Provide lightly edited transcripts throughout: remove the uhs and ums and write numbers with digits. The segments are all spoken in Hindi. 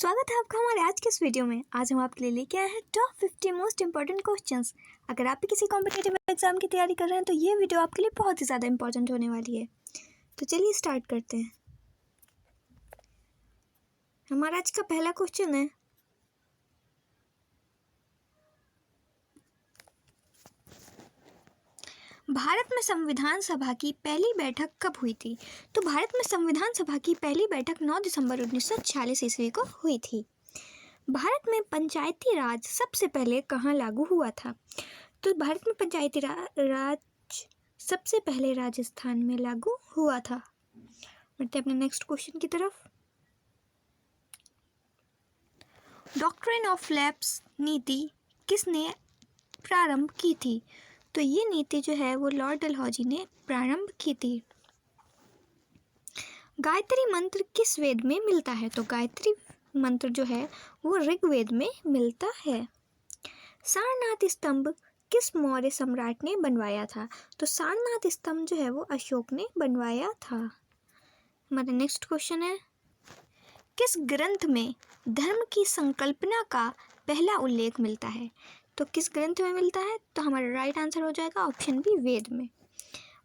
स्वागत है आपका हमारे आज के इस वीडियो में। आज हम आपके लिए लेके आए हैं टॉप 50 मोस्ट इंपॉर्टेंट क्वेश्चंस। अगर आप भी किसी कॉम्पिटिटिव एग्जाम की तैयारी कर रहे हैं तो ये वीडियो आपके लिए बहुत ही ज़्यादा इंपॉर्टेंट होने वाली है। तो चलिए स्टार्ट करते हैं। हमारा आज का पहला क्वेश्चन है, भारत में संविधान सभा की पहली बैठक कब हुई थी? तो भारत में संविधान सभा की पहली बैठक 9 दिसंबर 1946 ईस्वी को हुई थी। भारत में पंचायती राज सबसे पहले कहाँ लागू हुआ था? तो भारत में पंचायती राज सबसे पहले राजस्थान में लागू हुआ था। बढ़ते अपने नेक्स्ट क्वेश्चन की तरफ। डॉक्ट्रिन ऑफ लैप्स नीति किसने प्रारंभ की थी? तो ये नीति जो है वो लॉर्ड डलहौजी ने प्रारंभ की थी। गायत्री मंत्र किस वेद में मिलता है? तो गायत्री मंत्र जो है वो ऋग्वेद में मिलता है। सारनाथ स्तंभ किस मौर्य सम्राट ने बनवाया था? तो सारनाथ स्तंभ जो है वो अशोक ने बनवाया था। हमारा नेक्स्ट क्वेश्चन है, किस ग्रंथ में धर्म की संकल्पना का पहला उल्लेख मिलता है? तो किस ग्रंथ में मिलता है? तो हमारा राइट आंसर हो जाएगा ऑप्शन बी, वेद में।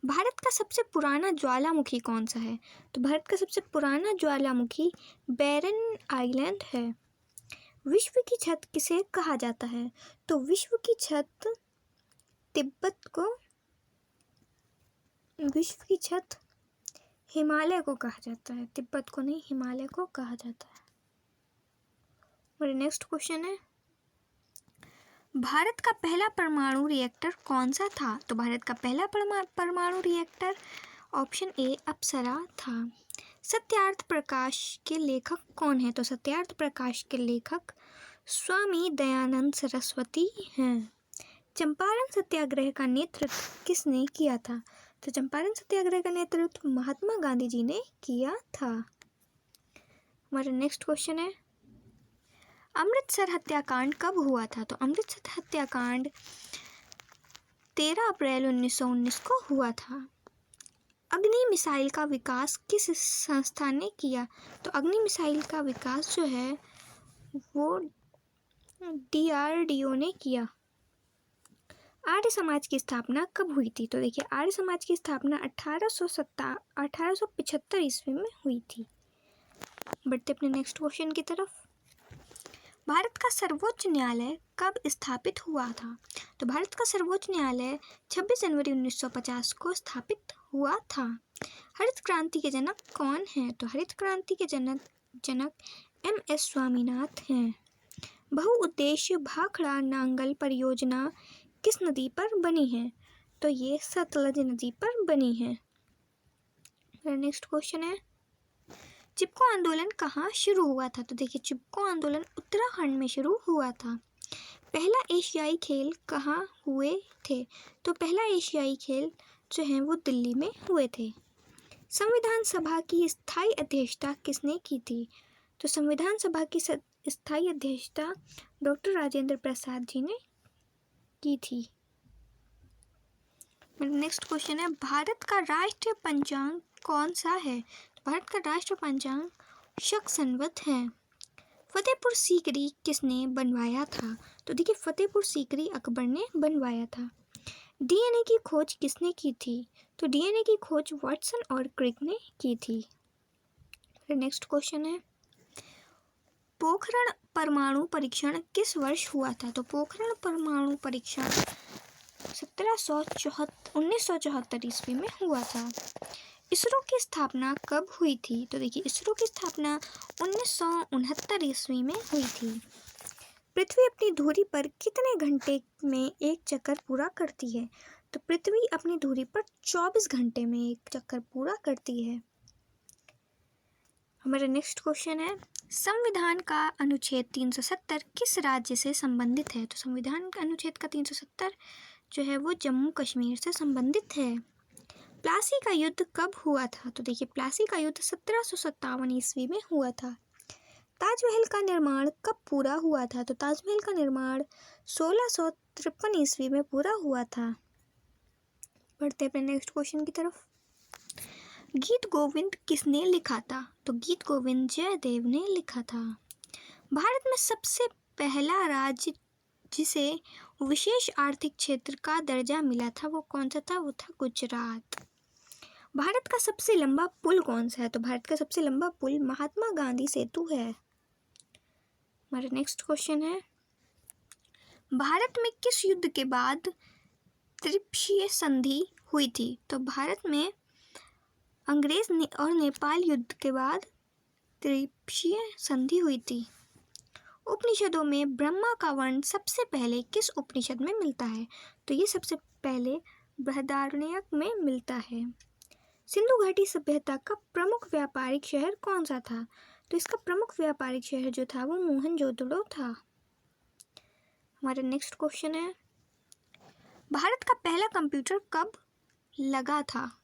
भारत का सबसे पुराना ज्वालामुखी कौन सा है? तो भारत का सबसे पुराना ज्वालामुखी बैरन आइलैंड है। विश्व की छत किसे कहा जाता है? तो विश्व की छत हिमालय को कहा जाता है, तिब्बत को नहीं, हिमालय को कहा जाता है। और नेक्स्ट क्वेश्चन है, भारत का पहला परमाणु रिएक्टर कौन सा था? तो भारत का पहला परमाणु रिएक्टर ऑप्शन ए अप्सरा था। सत्यार्थ प्रकाश के लेखक कौन है? तो सत्यार्थ प्रकाश के लेखक स्वामी दयानंद सरस्वती हैं। चंपारण सत्याग्रह का नेतृत्व किसने किया था? तो चंपारण सत्याग्रह का नेतृत्व महात्मा गांधी जी ने किया था। हमारा नेक्स्ट क्वेश्चन है, अमृतसर हत्याकांड कब हुआ था? तो अमृतसर हत्याकांड 13 अप्रैल 1919 को हुआ था। अग्नि मिसाइल का विकास किस संस्था ने किया? तो अग्नि मिसाइल का विकास जो है वो DRDO ने किया। आर्य समाज की स्थापना कब हुई थी? तो देखिए, आर्य समाज की स्थापना 1875 ईस्वी में हुई थी। बढ़ते अपने नेक्स्ट क्वेश्चन की तरफ। भारत का सर्वोच्च न्यायालय कब स्थापित हुआ था? तो भारत का सर्वोच्च न्यायालय 26 जनवरी 1950 को स्थापित हुआ था। हरित क्रांति के जनक कौन है? तो हरित क्रांति के जनक MS स्वामीनाथन हैं। बहुउद्देश्य भाखड़ा नांगल परियोजना किस नदी पर बनी है? तो ये सतलज नदी पर बनी है। नेक्स्ट क्वेश्चन है, चिपको आंदोलन कहाँ शुरू हुआ था? तो देखिए, चिपको आंदोलन उत्तराखंड में शुरू हुआ था। पहला एशियाई खेल कहाँ हुए थे? तो पहला एशियाई खेल जो है वो दिल्ली में हुए थे। संविधान सभा की स्थायी अध्यक्षता किसने की थी? तो संविधान सभा की स्थायी अध्यक्षता डॉक्टर राजेंद्र प्रसाद जी ने की थी। नेक्स्ट क्वेश्चन है, भारत का राष्ट्रीय पंचांग कौन सा है? भारत का राष्ट्रीय पंचांग शक संवत है। फतेहपुर सीकरी किसने बनवाया था? तो देखिए, फतेहपुर सीकरी अकबर ने बनवाया था। DNA की खोज किसने की थी? तो DNA की खोज वाटसन और क्रिक ने की थी। नेक्स्ट क्वेश्चन है, पोखरण परमाणु परीक्षण किस वर्ष हुआ था? तो पोखरण परमाणु परीक्षण 1974 ईस्वी में हुआ था। इसरो की स्थापना कब हुई थी? तो देखिए, इसरो की स्थापना 1969 ईस्वी में हुई थी। पृथ्वी अपनी धुरी पर कितने घंटे में एक चक्कर पूरा करती है? तो पृथ्वी अपनी धुरी पर 24 घंटे में एक चक्कर पूरा करती है। हमारा नेक्स्ट क्वेश्चन है, संविधान का अनुच्छेद 370 किस राज्य से संबंधित है? तो संविधान का अनुच्छेद का 370 जो है वो जम्मू कश्मीर से संबंधित है। प्लासी का युद्ध कब हुआ था? तो देखिए, प्लासी का युद्ध 1757 ईस्वी में हुआ था। ताजमहल का निर्माण कब पूरा हुआ था? तो ताजमहल का निर्माण 1653 ईस्वी में पूरा हुआ था। बढ़ते अपने नेक्स्ट क्वेश्चन की तरफ। गीत गोविंद किसने लिखा था? तो गीत गोविंद जयदेव ने लिखा था। भारत में सबसे पहला राज्य जिसे विशेष आर्थिक क्षेत्र का दर्जा मिला था वो कौन सा था? वो था गुजरात। भारत का सबसे लंबा पुल कौन सा है? तो भारत का सबसे लंबा पुल महात्मा गांधी सेतु है। हमारा नेक्स्ट क्वेश्चन है, भारत में किस युद्ध के बाद त्रिपक्षीय संधि हुई थी? तो भारत में अंग्रेज और नेपाल युद्ध के बाद त्रिपक्षीय संधि हुई थी। उपनिषदों में ब्रह्मा का वर्ण सबसे पहले किस उपनिषद में मिलता है? तो ये सबसे पहले बृहदारण्यक में मिलता है। सिंधु घाटी सभ्यता का प्रमुख व्यापारिक शहर कौन सा था? तो इसका प्रमुख व्यापारिक शहर जो था वो मोहनजोदड़ो था। हमारा नेक्स्ट क्वेश्चन है, भारत का पहला कंप्यूटर कब लगा था?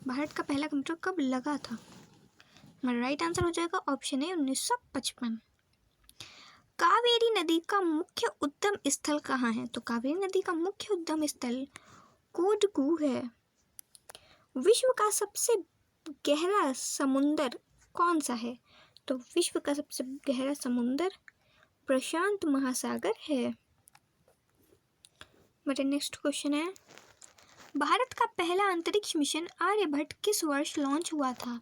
भारत का पहला कंप्यूटर कब लगा था? हमारा राइट आंसर हो जाएगा ऑप्शन ए 1955। कावेरी नदी का मुख्य उद्गम स्थल कहाँ है? तो कावेरी नदी का मुख्य उद्गम स्थल कोडगू है। विश्व का सबसे गहरा समुंदर कौन सा है? तो विश्व का सबसे गहरा समुंदर प्रशांत महासागर है। मेरा नेक्स्ट क्वेश्चन है, भारत का पहला अंतरिक्ष मिशन आर्यभट्ट किस वर्ष लॉन्च हुआ था?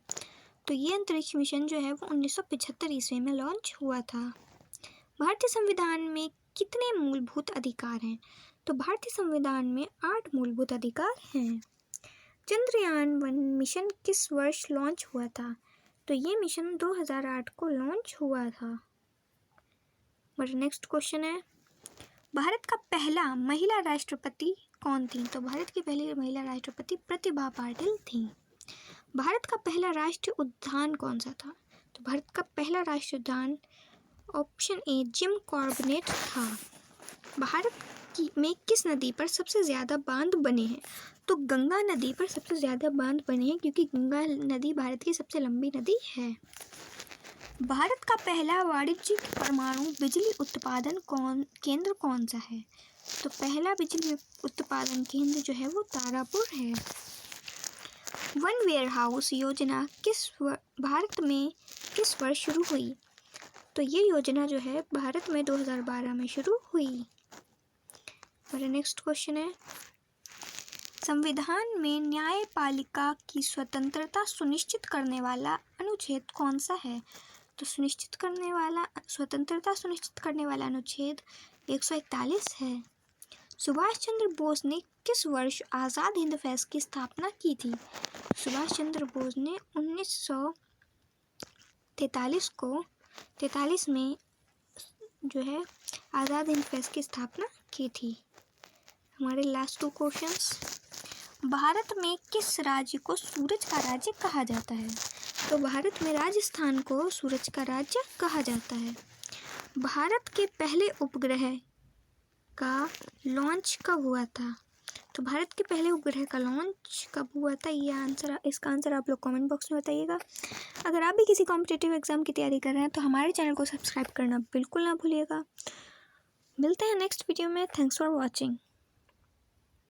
तो ये अंतरिक्ष मिशन जो है वो 1975 ईस्वी में लॉन्च हुआ था। भारतीय संविधान में कितने मूलभूत अधिकार हैं? तो भारतीय संविधान में 8 मूलभूत अधिकार हैं। चंद्रयान-1 मिशन किस वर्ष लॉन्च हुआ था? तो ये मिशन 2008 को लॉन्च हुआ था। मेरा नेक्स्ट क्वेश्चन है, भारत का पहला महिला राष्ट्रपति कौन थी? तो भारत की पहली महिला राष्ट्रपति प्रतिभा पाटिल थी। भारत का पहला राष्ट्रीय उद्यान कौन सा था? तो भारत का पहला राष्ट्रीय उद्यान ऑप्शन ए जिम कॉर्बेट था। भारत में किस नदी पर सबसे ज़्यादा बांध बने हैं? तो गंगा नदी पर सबसे ज़्यादा बांध बने हैं क्योंकि गंगा नदी भारत की सबसे लंबी नदी है। भारत का पहला वाणिज्यिक परमाणु बिजली उत्पादन केंद्र कौन सा है? तो पहला बिजली उत्पादन केंद्र जो है वो तारापुर है। वन वेयर हाउस योजना भारत में किस वर्ष शुरू हुई? तो ये योजना जो है भारत में 2012 में शुरू हुई। मेरा नेक्स्ट क्वेश्चन है, संविधान में न्यायपालिका की स्वतंत्रता सुनिश्चित करने वाला अनुच्छेद कौन सा है? तो स्वतंत्रता सुनिश्चित करने वाला अनुच्छेद 141 है। सुभाष चंद्र बोस ने किस वर्ष आज़ाद हिंद फौज की स्थापना की थी? सुभाष चंद्र बोस ने 1943 में जो है आज़ाद हिंद फौज की स्थापना की थी। हमारे लास्ट 2 क्वेश्चंस, भारत में किस राज्य को सूरज का राज्य कहा जाता है? तो भारत में राजस्थान को सूरज का राज्य कहा जाता है। भारत के पहले उपग्रह का लॉन्च कब हुआ था? तो भारत के पहले उपग्रह का लॉन्च कब हुआ था? इसका आंसर आप लोग कमेंट बॉक्स में बताइएगा। अगर आप भी किसी कॉम्पिटिटिव एग्ज़ाम की तैयारी कर रहे हैं तो हमारे चैनल को सब्सक्राइब करना बिल्कुल ना भूलिएगा। मिलते हैं नेक्स्ट वीडियो में। Thanks for watching.